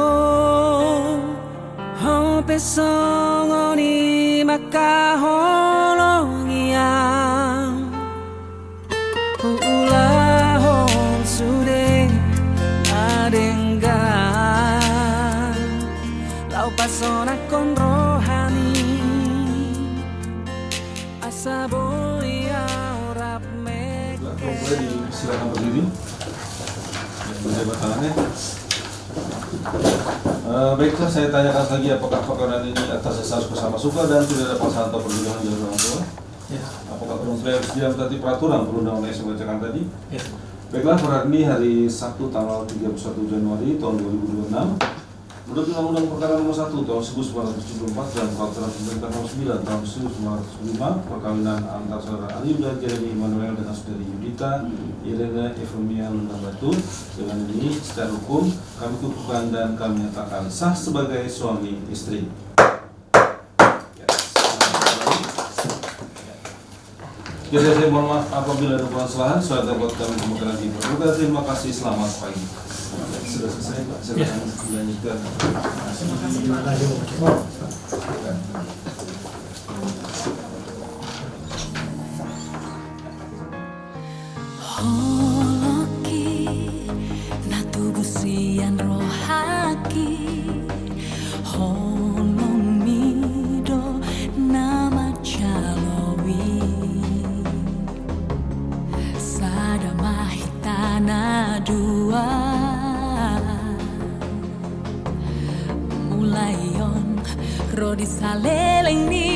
Speaker 4: ho pesongoni maka holongi ang ulahon sude adenggan lau pasona kon rohani asa boya rap me.
Speaker 11: Boleh disilakan berdiri. Berjabat tangannya. Baiklah, saya tanyakan lagi apakah perkawinan ini atas dasar bersama suka dan tidak ada paksaan atau perjodohan dari orang tua? Ya. Apakah perempuan harus diamati peraturan perundangan yang saya bacakan tadi? Ya. Baiklah, pada hari Sabtu tanggal 31 Januari tahun 2026 menurut Undang-Undang Perkara Nomor 1 tahun 1974 dan Peraturan Pemerintah Nomor 9 tahun 1995 perkawinan antara saudara Aryu dan Jeremy Immanuel dengan saudari Yudita Irina Efemia Lunan Batu dengan ini secara hukum kami kukuhkan dan kami nyatakan sah sebagai suami istri. Jadi saya mohon maaf apabila ada kesalahan. Saya dapat kami kemungkinan diperlukan. Terima kasih, selamat pagi. Sudah selesai Pak, silakan dilanjutkan.
Speaker 4: Holoki natubusian rohaki holomido nama calowi sadamahitana dua mulayon rodi saleleng ni